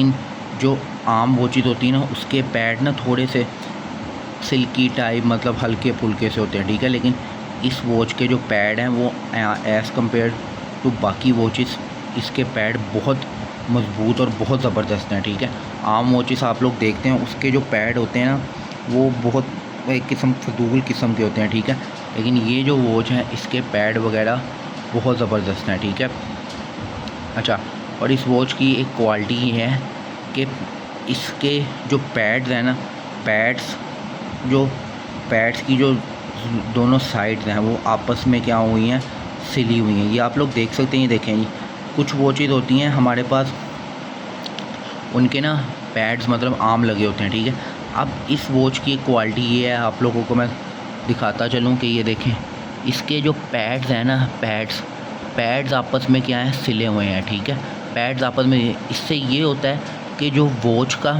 लेकिन जो आम वॉचेस होती है ना उसके पैड ना थोड़े से सिल्की टाइप मतलब हल्के फुल्के से होते हैं, ठीक है। लेकिन इस वॉच के जो पैड हैं वो एज़ कम्पेयर टू बाकी वॉचेस इसके पैड बहुत मज़बूत और बहुत ज़बरदस्त हैं, ठीक है। आम वॉचेस आप लोग देखते हैं उसके जो पैड होते हैं ना वो बहुत एक किस्म फजूल किस्म के होते हैं, ठीक है। लेकिन ये जो वॉच है इसके पैड वगैरह बहुत ज़बरदस्त हैं, ठीक है। अच्छा, और इस वॉच की एक क्वालिटी ये है कि इसके जो पैड्स हैं ना, पैड्स की जो दोनों साइड्स हैं वो आपस में क्या हुई हैं, सिली हुई हैं। ये आप लोग देख सकते हैं, ये देखें जी, कुछ वॉचेस होती हैं हमारे पास उनके ना पैड्स मतलब आम लगे होते हैं, ठीक है। अब इस वॉच की क्वालिटी ये है, आप लोगों को मैं दिखाता चलूँ कि ये देखें इसके जो पैड्स हैं ना, पैड्स आपस में क्या है, सिले हुए हैं, ठीक है। पैड्स आपस में, इससे ये होता है कि जो वॉच का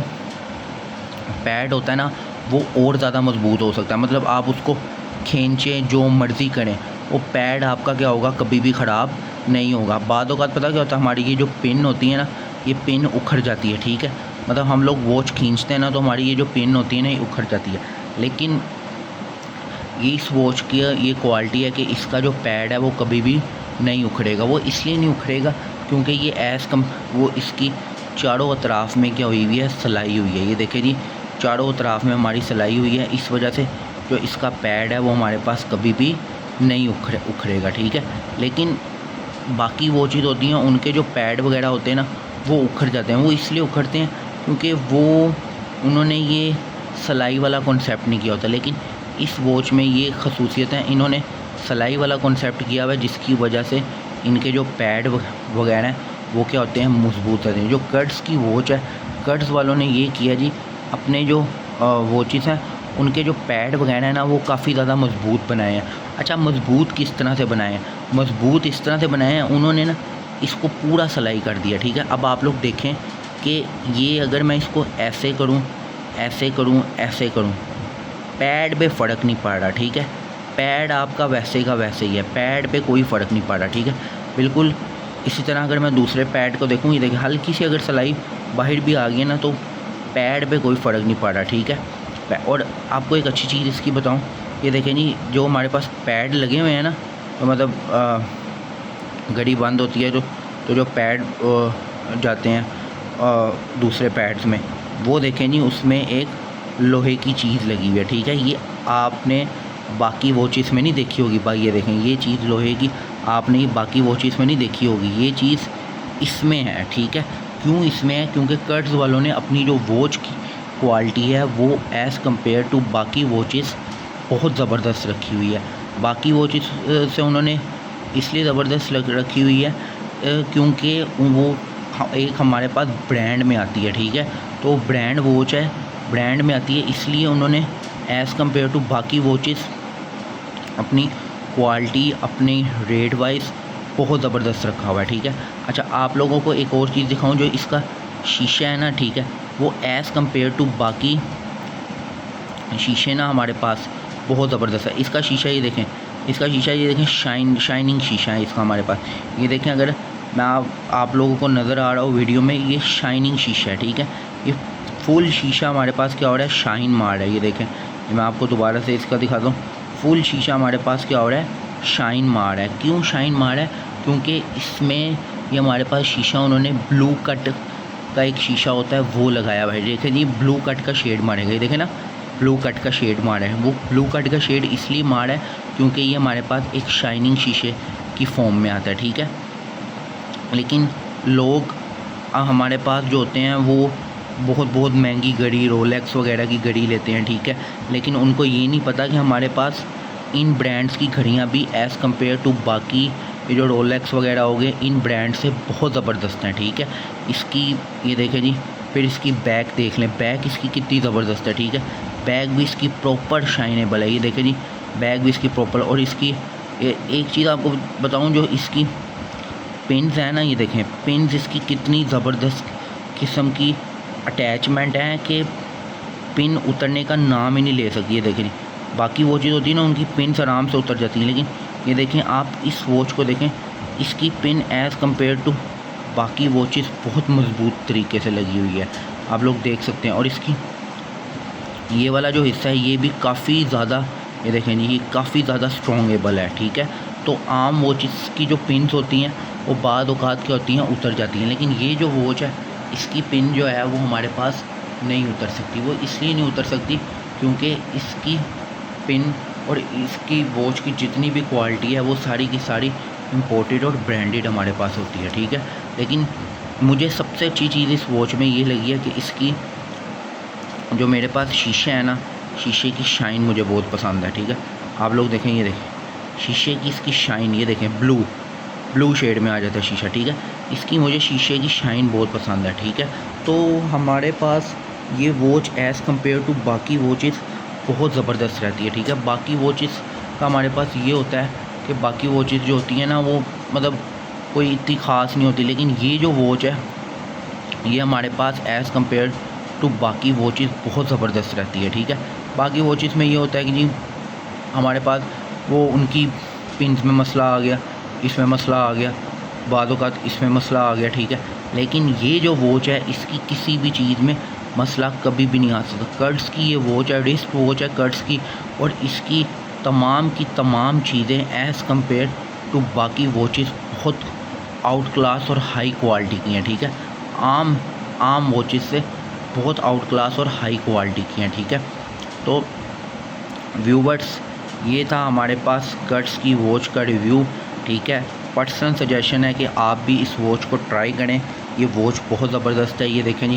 पैड होता है ना वो और ज़्यादा मजबूत हो सकता है। मतलब आप उसको खींचें जो मर्ज़ी करें, वो पैड आपका क्या होगा, कभी भी ख़राब नहीं होगा। बाद औक़ात पता क्या होता है, हमारी ये जो पिन होती है ना, ये पिन उखड़ जाती है, ठीक है। मतलब हम लोग वॉच खींचते हैं ना तो हमारी ये जो पिन होती है ना ये उखड़ जाती है। लेकिन ये इस वॉच की ये क्वालिटी है कि इसका जो पैड है वो कभी भी नहीं उखड़ेगा। वो इसलिए नहीं उखड़ेगा क्योंकि ये वो इसकी चारों अतराफ़ में क्या हुई है, सिलाई हुई है। ये देखें जी, चारों अतराफ़ में हमारी सिलाई हुई है। इस वजह से जो इसका पैड है वो हमारे पास कभी भी नहीं उखड़ेगा, ठीक है। लेकिन बाकी वॉचेस होती हैं उनके जो पैड वगैरह होते हैं ना वो उखड़ जाते हैं। वो इसलिए उखड़ते हैं क्योंकि उन्होंने ये सिलाई वाला कॉन्सेप्ट नहीं किया होता। लेकिन इस वॉच में ये खसूसियत है, इन्होंने सिलाई वाला कॉन्सेप्ट किया हुआ है, जिसकी वजह से इनके जो पैड वगैरह हैं वो क्या होते हैं, मजबूत होते हैं। जो कर्ट्स की वॉच है, कर्ट्स वालों ने ये किया जी, अपने जो वॉचेस हैं उनके जो पैड वगैरह हैं ना वो काफ़ी ज़्यादा मजबूत बनाए हैं। अच्छा, मजबूत किस तरह से बनाए हैं? मजबूत इस तरह से बनाए हैं, उन्होंने ना इसको पूरा सिलाई कर दिया, ठीक है। अब आप लोग देखें कि ये अगर मैं इसको ऐसे करूं, ऐसे करूं, ऐसे करूं, पैड पे फ़र्क नहीं पड़ रहा, ठीक है। पैड आपका वैसे का वैसे ही है, पैड पे कोई फ़र्क नहीं पड़ रहा, ठीक है, बिल्कुल। इसी तरह अगर मैं दूसरे पैड को देखूँ, ये देखिए हल्की सी अगर सिलाई बाहर भी आ गई है ना तो पैड पे कोई फ़र्क नहीं पड़ रहा, ठीक है। और आपको एक अच्छी चीज़ इसकी बताऊँ, ये देखें जी, जो हमारे पास पैड लगे हुए हैं ना, तो मतलब घड़ी बंद होती है तो जो पैड जाते हैं दूसरे पैड्स में, वो देखें जी उसमें एक लोहे की चीज़ लगी हुई है, ठीक है। ये आपने बाकी वॉचेस में नहीं देखी होगी भाई, ये देखें ये चीज़ लोहे की आपने बाकी वॉचेस में नहीं देखी होगी, ये चीज़ इसमें है, ठीक है। क्यों इसमें है? क्योंकि कर्ट्स वालों ने अपनी जो वॉच की क्वालिटी है वो एज़ कम्पेयर टू बाकी वॉचेस बहुत ज़बरदस्त रखी हुई है। बाकी वॉचेस से उन्होंने इसलिए ज़बरदस्त रखी हुई है क्योंकि वो एक हमारे पास ब्रांड में आती है, ठीक है। तो ब्रांड वॉच है, ब्रांड में आती है, इसलिए उन्होंने एज़ कम्पेयर टू बाकी वॉचेस अपनी क्वालिटी, अपनी रेट वाइज बहुत ज़बरदस्त रखा हुआ है, ठीक है। अच्छा, आप लोगों को एक और चीज़ दिखाऊं, जो इसका शीशा है ना, ठीक है, वो एज़ कम्पेयर टू बाकी शीशे ना हमारे पास बहुत ज़बरदस्त है। इसका शीशा ये देखें, इसका शीशा ये देखें, शाइनिंग शीशा है इसका हमारे पास। ये देखें, अगर मैं आप लोगों को नज़र आ रहा हूँ वीडियो में, ये शाइनिंग शीशा है, ठीक है। ये फुल शीशा हमारे पास क्या हो रहा है, शाइन मार रहा है। ये देखें, मैं आपको दोबारा से इसका दिखाता हूँ, फुल शीशा हमारे पास क्या हो रहा है, शाइन मार रहा है। क्यों शाइन मार रहा है? क्योंकि इसमें ये हमारे पास शीशा उन्होंने ब्लू कट का एक शीशा होता है वो लगाया हुआ है। देखें जी, ब्लू कट का शेड मारेगा, ये देखें ना, ब्लू कट का शेड मारा है। वो ब्लू कट का शेड इसलिए मारा है क्योंकि ये हमारे पास एक शाइनिंग शीशे की फॉर्म में आता है, ठीक है। लेकिन लोग हमारे पास जो होते हैं वो बहुत महंगी घड़ी, रोलेक्स वगैरह की घड़ी लेते हैं, ठीक है। लेकिन उनको ये नहीं पता कि हमारे पास इन ब्रांड्स की घड़ियाँ भी एज़ कम्पेयर टू बाकी ये जो रोलेक्स वगैरह हो गए, इन ब्रांड से बहुत ज़बरदस्त हैं, ठीक है। इसकी ये देखें जी, फिर इसकी बैक देख लें, बैक इसकी कितनी ज़बरदस्त है, ठीक है। बैक भी इसकी प्रॉपर शाइनेबल है, ये देखें जी, बैक भी इसकी प्रॉपर। और इसकी एक चीज़ आपको बताऊं, जो इसकी पिन्स हैं ना, ये देखें पिन्स इसकी कितनी ज़बरदस्त किस्म की अटैचमेंट है कि पिन उतरने का नाम ही नहीं ले सकती। ये देखें, बाकी वो चीज़ होती है ना, उनकी पिन्स आराम से उतर जाती हैं, लेकिन ये देखें आप इस वॉच को देखें, इसकी पिन एज़ कम्पेयर टू बाकी वॉचेस बहुत मज़बूत तरीके से लगी हुई है, आप लोग देख सकते हैं। और इसकी ये वाला जो हिस्सा है ये भी काफ़ी ज़्यादा, ये देखें जी, ये काफ़ी ज़्यादा स्ट्रॉन्गेबल है, ठीक है। तो आम वॉचेस की जो पिन्स होती हैं वो बाद औक़ात क्या होती हैं, उतर जाती हैं, लेकिन ये जो वॉच है इसकी पिन जो है वो हमारे पास नहीं उतर सकती। वो इसलिए नहीं उतर सकती क्योंकि इसकी पिन और इसकी वॉच की जितनी भी क्वालिटी है वो सारी की सारी इम्पोर्टेड और ब्रांडेड हमारे पास होती है, ठीक है। लेकिन मुझे सबसे अच्छी चीज़ इस वॉच में ये लगी है कि इसकी जो मेरे पास शीशे है ना, शीशे की शाइन मुझे बहुत पसंद है, ठीक है। आप लोग देखें, ये देखें शीशे की इसकी शाइन, ये देखें ब्लू शेड में आ जाता है शीशा, ठीक है। इसकी मुझे शीशे की शाइन बहुत पसंद है, ठीक है। तो हमारे पास ये वॉच एज़ कम्पेयर टू बाकी वॉचेस बहुत ज़बरदस्त रहती है, ठीक है। बाकी वॉचेस का हमारे पास ये होता है कि बाकी वॉचेस जो होती हैं ना वो मतलब कोई इतनी ख़ास नहीं होती, लेकिन ये जो वॉच है ये हमारे पास एज़ कम्पेयर टू बाकी वॉचेस बहुत ज़बरदस्त रहती है, ठीक है। बाकी वॉचेस में ये होता है कि जी हमारे पास वो उनकी पिन्स में मसला आ गया, इसमें मसला आ गया, बाद औक़ात इसमें मसला आ गया, ठीक है। लेकिन ये जो वॉच है इसकी किसी भी चीज़ में मसला कभी भी नहीं आ सकता। कर्ट्स की ये वॉच है, रिस्ट वॉच है कर्ट्स की, और इसकी तमाम चीज़ें एज़ कम्पेयर टू बाकी वॉचेस बहुत आउट क्लास और हाई क्वालिटी की हैं, ठीक है। आम वॉचेस से बहुत आउट क्लास और हाई क्वालिटी की हैं, ठीक है। तो व्यूवर्स, ये था हमारे पास कर्ट्स की वॉच का रिव्यू, ठीक है। पर्सनल सजेशन है कि आप भी इस वॉच को ट्राई करें, ये वॉच बहुत ज़बरदस्त है। ये देखें जी,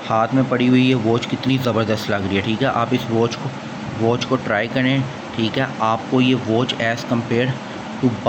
हाथ में पड़ी हुई ये वॉच कितनी ज़बरदस्त लग रही है, ठीक है। आप इस वॉच को ट्राई करें, ठीक है। आपको ये वॉच एज़ कम्पेयर टू